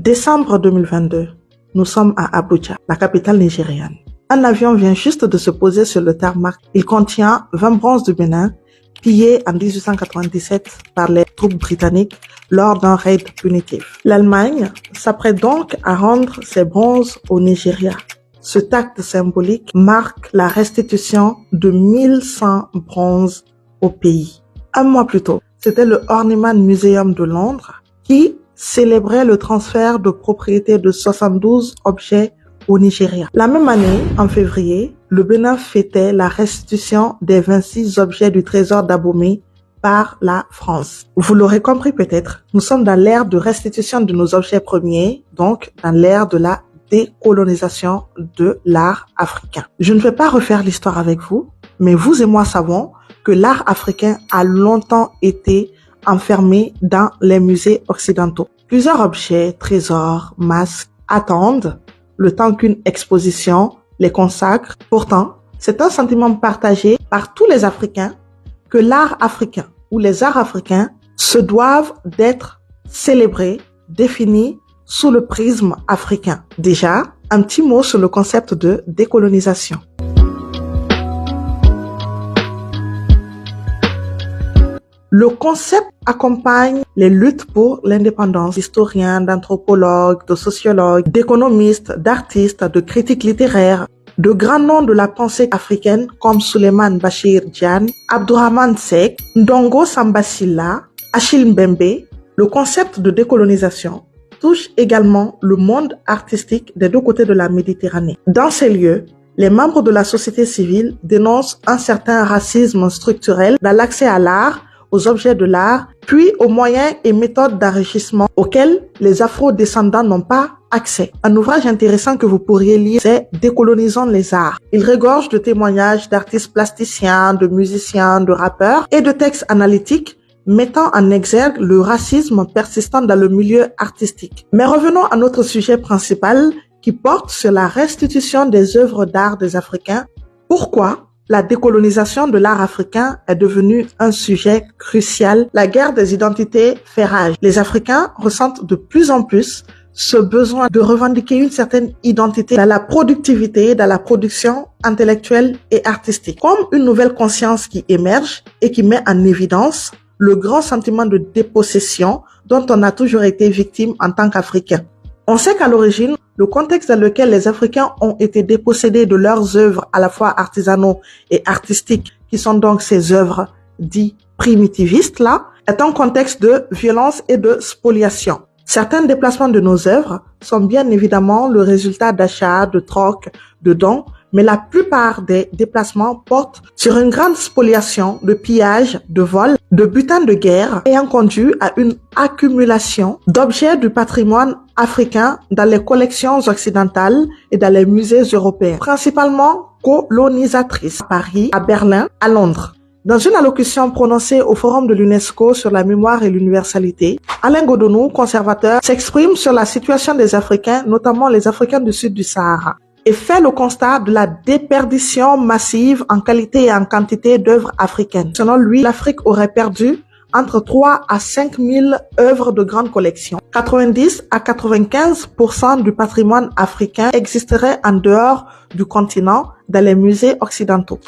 Décembre 2022, nous sommes à Abuja, la capitale nigériane. Un avion vient juste de se poser sur le tarmac. Il contient 20 bronzes du Bénin, pillés en 1897 par les troupes britanniques lors d'un raid punitif. L'Allemagne s'apprête donc à rendre ces bronzes au Nigeria. Cet acte symbolique marque la restitution de 1100 bronzes au pays. Un mois plus tôt, c'était le Horniman Museum de Londres qui célébrait le transfert de propriété de 72 objets au Nigeria. La même année, en février, le Bénin fêtait la restitution des 26 objets du trésor d'Abomey par la France. Vous l'aurez compris peut-être, nous sommes dans l'ère de restitution de nos objets premiers, donc dans l'ère de la décolonisation de l'art africain. Je ne vais pas refaire l'histoire avec vous, mais vous et moi savons que l'art africain a longtemps été enfermé dans les musées occidentaux. Plusieurs objets, trésors, masques attendent le temps qu'une exposition les consacre. Pourtant, c'est un sentiment partagé par tous les Africains que l'art africain ou les arts africains se doivent d'être célébrés, définis sous le prisme africain. Déjà, un petit mot sur le concept de décolonisation. Le concept accompagne les luttes pour l'indépendance d'historiens, d'anthropologues, de sociologues, d'économistes, d'artistes, de critiques littéraires, de grands noms de la pensée africaine comme Souleymane Bachir Diagne, Abdourahmane Seck, Ndongo Samba Sylla, Achille Mbembe. Le concept de décolonisation touche également le monde artistique des deux côtés de la Méditerranée. Dans ces lieux, les membres de la société civile dénoncent un certain racisme structurel dans l'accès à l'art, aux objets de l'art, puis aux moyens et méthodes d'enrichissement auxquels les afro-descendants n'ont pas accès. Un ouvrage intéressant que vous pourriez lire, c'est Décolonisons les arts. Il regorge de témoignages d'artistes plasticiens, de musiciens, de rappeurs et de textes analytiques mettant en exergue le racisme persistant dans le milieu artistique. Mais revenons à notre sujet principal qui porte sur la restitution des œuvres d'art des Africains. Pourquoi la décolonisation de l'art africain est devenue un sujet crucial? La guerre des identités fait rage. Les Africains ressentent de plus en plus ce besoin de revendiquer une certaine identité dans la productivité, dans la production intellectuelle et artistique. Comme une nouvelle conscience qui émerge et qui met en évidence le grand sentiment de dépossession dont on a toujours été victime en tant qu'Africains. On sait qu'à l'origine, le contexte dans lequel les Africains ont été dépossédés de leurs œuvres à la fois artisanaux et artistiques, qui sont donc ces œuvres dites primitivistes là, est un contexte de violence et de spoliation. Certains déplacements de nos œuvres sont bien évidemment le résultat d'achats, de trocs, de dons, mais la plupart des déplacements portent sur une grande spoliation, de pillage, de vol, de butin de guerre, ayant conduit à une accumulation d'objets du patrimoine africain dans les collections occidentales et dans les musées européens, principalement colonisatrices, à Paris, à Berlin, à Londres. Dans une allocution prononcée au Forum de l'UNESCO sur la mémoire et l'universalité, Alain Godonou, conservateur, s'exprime sur la situation des Africains, notamment les Africains du sud du Sahara, et fait le constat de la déperdition massive en qualité et en quantité d'œuvres africaines. Selon lui, l'Afrique aurait perdu entre 3 à 5 000 œuvres de grande collection. 90 à 95% du patrimoine africain existerait en dehors du continent dans les musées occidentaux.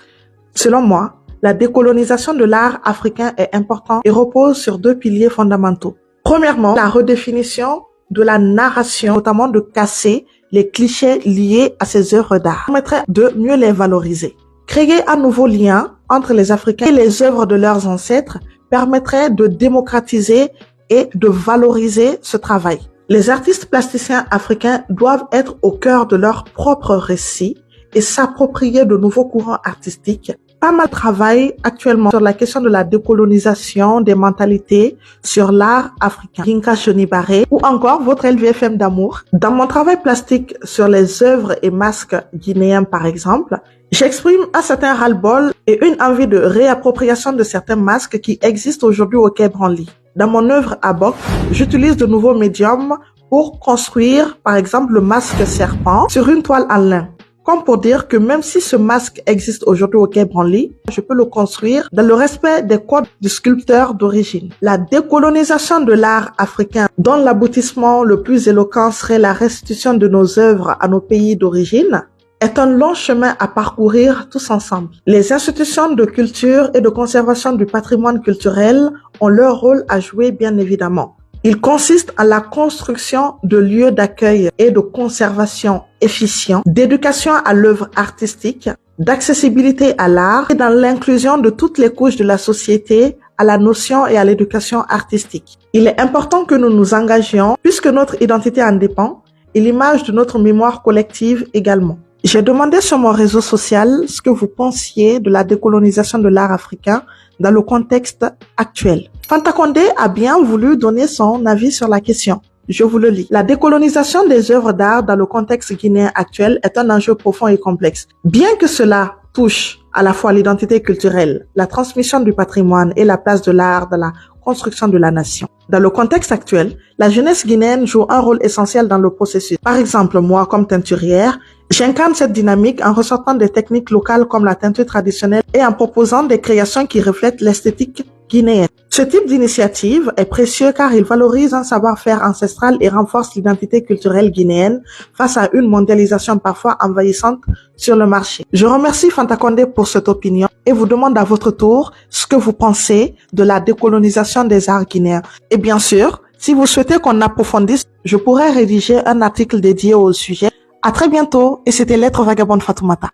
Selon moi, la décolonisation de l'art africain est importante et repose sur deux piliers fondamentaux. Premièrement, la redéfinition de la narration, notamment de casser les clichés liés à ces œuvres d'art, permettrait de mieux les valoriser. Créer un nouveau lien entre les Africains et les œuvres de leurs ancêtres permettrait de démocratiser et de valoriser ce travail. Les artistes plasticiens africains doivent être au cœur de leur propre récit et s'approprier de nouveaux courants artistiques. Pas mal travaille actuellement sur la question de la décolonisation des mentalités sur l'art africain. Ginka Shonibare ou encore votre LVFM d'amour. Dans mon travail plastique sur les œuvres et masques guinéens par exemple, j'exprime un certain ras-le-bol et une envie de réappropriation de certains masques qui existent aujourd'hui au Quai Branly. Dans mon œuvre à Bok, j'utilise de nouveaux médiums pour construire par exemple le masque serpent sur une toile en lin. Comme pour dire que même si ce masque existe aujourd'hui au Quai Branly, je peux le construire dans le respect des codes du sculpteur d'origine. La décolonisation de l'art africain, dont l'aboutissement le plus éloquent serait la restitution de nos œuvres à nos pays d'origine, est un long chemin à parcourir tous ensemble. Les institutions de culture et de conservation du patrimoine culturel ont leur rôle à jouer bien évidemment. Il consiste en la construction de lieux d'accueil et de conservation efficients, d'éducation à l'œuvre artistique, d'accessibilité à l'art et dans l'inclusion de toutes les couches de la société à la notion et à l'éducation artistique. Il est important que nous nous engagions puisque notre identité en dépend et l'image de notre mémoire collective également. J'ai demandé sur mon réseau social ce que vous pensiez de la décolonisation de l'art africain dans le contexte actuel. Fanta Condé a bien voulu donner son avis sur la question. Je vous le lis. La décolonisation des œuvres d'art dans le contexte guinéen actuel est un enjeu profond et complexe. Bien que cela touche à la fois l'identité culturelle, la transmission du patrimoine et la place de l'art dans la construction de la nation. Dans le contexte actuel, la jeunesse guinéenne joue un rôle essentiel dans le processus. Par exemple, moi, comme teinturière, j'incarne cette dynamique en ressortant des techniques locales comme la teinture traditionnelle et en proposant des créations qui reflètent l'esthétique guinéenne. Ce type d'initiative est précieux car il valorise un savoir-faire ancestral et renforce l'identité culturelle guinéenne face à une mondialisation parfois envahissante sur le marché. Je remercie Fanta Condé pour cette opinion et vous demande à votre tour ce que vous pensez de la décolonisation des arts guinéens. Et bien sûr, si vous souhaitez qu'on approfondisse, je pourrais rédiger un article dédié au sujet. À très bientôt et c'était Lettre Vagabonde Fatoumata.